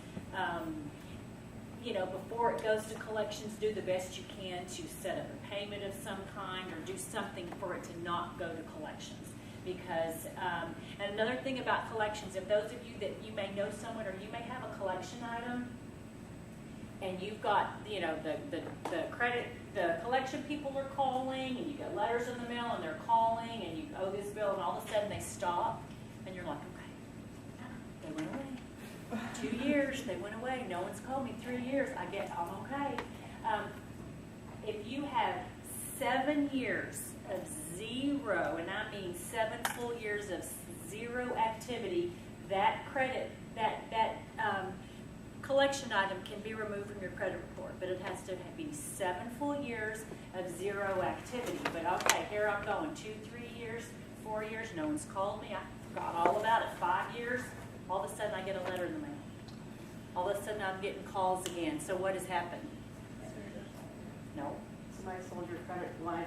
You know, before it goes to collections, do the best you can to set up a payment of some kind or do something for it to not go to collections. Because, and another thing about collections, if those of you that you may know someone or you may have a collection item and you've got, you know, the collection people are calling and you get letters in the mail and they're calling and you owe this bill and all of a sudden they stop and you're like, okay, they went away. 2 years, they went away. No one's called me. 3 years, I'm okay. If you have 7 years of zero, and I mean 7 full years of zero activity, that collection item can be removed from your credit report, but it has to be 7 full years of zero activity. But okay, here I'm going, 2, 3 years, 4 years, no one's called me. I forgot all about it. 5 years. All of a sudden I get a letter in the mail. All of a sudden I'm getting calls again. So what has happened? No. Somebody sold your credit line.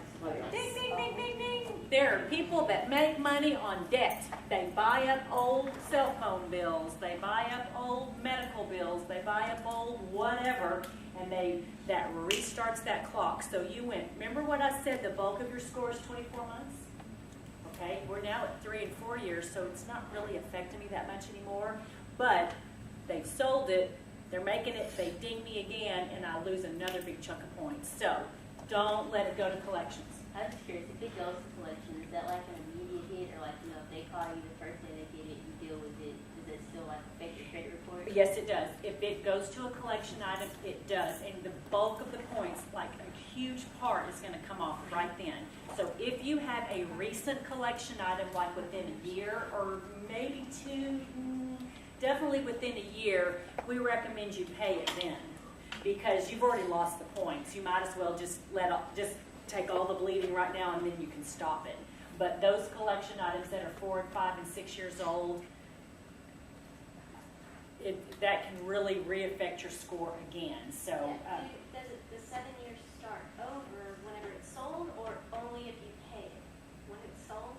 Ding, ding, ding, ding, ding. There are people that make money on debt. They buy up old cell phone bills. They buy up old medical bills. They buy up old whatever, and that restarts that clock. So you went, remember what I said, the bulk of your score is 24 months? Okay, we're now at 3 and 4 years, so it's not really affecting me that much anymore. But they've sold it, they're making it, they ding me again, and I lose another big chunk of points. So don't let it go to collections. I'm just curious, if it goes to collection, is that like an immediate hit, or like, you know, if they call you the first day they get it, you deal with it, does it still like affect your credit report? Yes, it does. If it goes to a collection item, it does. And the bulk of the points, like a huge part, is going to come off right then. So if you have a recent collection item, like within a year or maybe 2, definitely within a year, we recommend you pay it then, because you've already lost the points. You might as well just take all the bleeding right now and then you can stop it. But those collection items that are 4 and 5 and 6 years old, that can really re-affect your score again. So does the 7 years start over whenever it's sold, or only if you pay it when it's sold?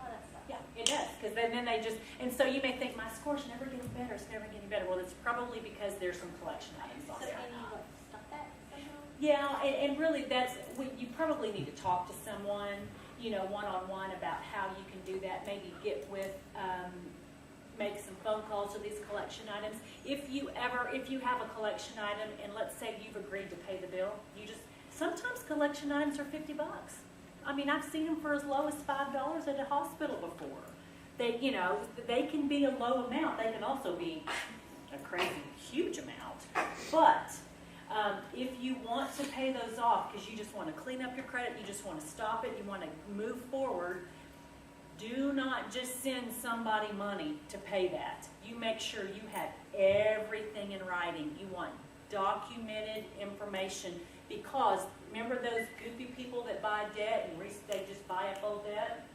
Oh, that sucks. yeah, it does, because then they just, and so you may think my score's never getting better, it's never getting better. Well, it's probably because there's some collection items on So there. can you stop that somehow? Yeah, and really you probably need to talk to someone, you know, one-on-one about how you can do that. Maybe get with, make some phone calls to these collection items. If you have a collection item and let's say you've agreed to pay the bill, sometimes collection items are $50. I mean, I've seen them for as low as $5 at a hospital before. They can be a low amount. They can also be a crazy huge amount. But if you want to pay those off because you just want to clean up your credit, you just want to stop it, you want to move forward, do not just send somebody money to pay that. You make sure you have everything in writing. You want documented information, because remember those goofy people that buy debt and they just buy up old debt?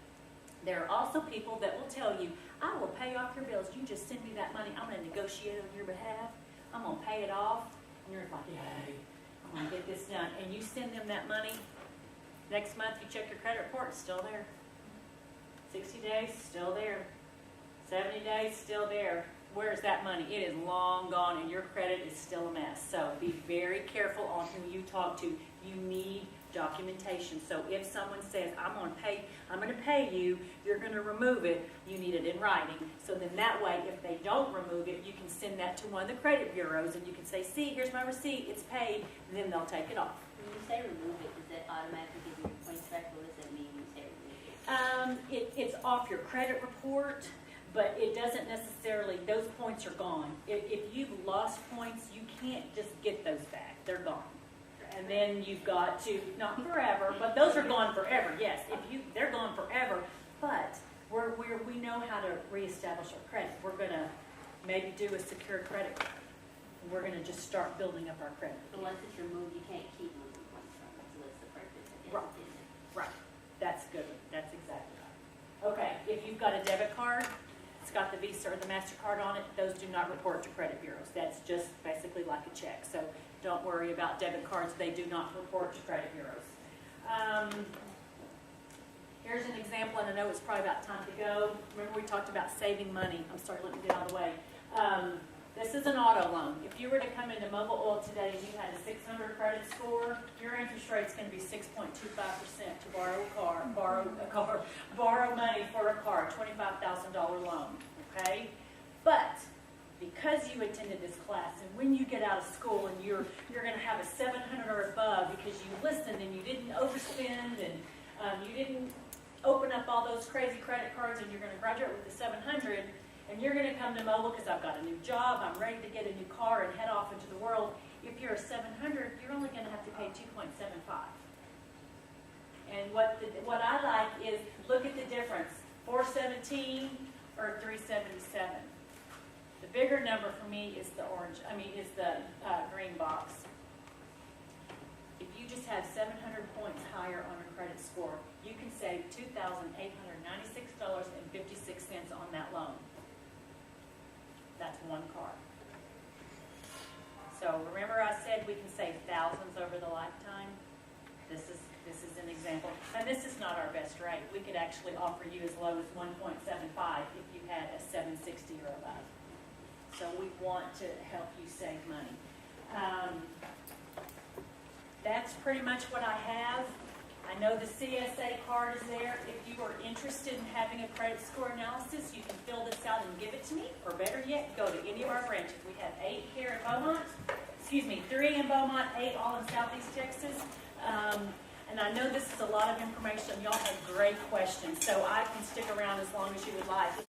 There are also people that will tell you, I will pay off your bills. You just send me that money. I'm going to negotiate on your behalf. I'm going to pay it off. And you're like, yay, I'm going to get this done. And you send them that money. Next month you check your credit report, it's still there. 60 days, still there. 70 days, still there. Where's that money? It is long gone and your credit is still a mess. So be very careful on who you talk to. You need documentation. So if someone says, I'm going to pay you, you're going to remove it, you need it in writing. So then that way, if they don't remove it, you can send that to one of the credit bureaus and you can say, see, here's my receipt, it's paid, and then they'll take it off. When you say remove it, does that automatically give you your points back? What does that mean when you say remove it? It's off your credit report, but it doesn't necessarily, those points are gone. If you've lost points, you can't just get those back. They're gone. And then you've got to, not forever, but those are gone forever, yes. They're gone forever, but we know how to reestablish our credit. We're going to maybe do a secure credit card. We're going to just start building up our credit. But once it's removed, you can't keep moving points from it. So what's the purpose? Right. That's good. That's exactly right. Okay, if you've got a debit card, it's got the Visa or the MasterCard on it, those do not report to credit bureaus. That's just basically like a check. So don't worry about debit cards. They do not report to credit bureaus. Here's an example, and I know it's probably about time to go. Remember we talked about saving money. I'm sorry, let me get out of the way. This is an auto loan. If you were to come into Mobile Oil today and you had a 600 credit score, your interest rate's going to be 6.25% to borrow money for a car, $25,000 loan, okay? But because you attended this class, and when you get out of school and you're going to have a 700 or above because you listened and you didn't overspend and you didn't open up all those crazy credit cards, and you're going to graduate with the 700, and you're going to come to Mobile because I've got a new job, I'm ready to get a new car and head off into the world. If you're a 700, you're only going to have to pay 2.75. And what I like is look at the difference, 417 or 377. The bigger number for me is the green box. If you just have 700 points higher on your credit score, you can save $2,896.56 on that loan. That's one car. So remember I said we can save thousands over the lifetime? This is an example. And this is not our best rate. We could actually offer you as low as 1.75 if you had a 760 or above. So we want to help you save money. That's pretty much what I have. I know the CSA card is there. If you are interested in having a credit score analysis, you can fill this out and give it to me, or better yet, go to any of our branches. We have 8 here in Beaumont, 3 in Beaumont, 8 all in Southeast Texas. And I know this is a lot of information. Y'all have great questions, so I can stick around as long as you would like.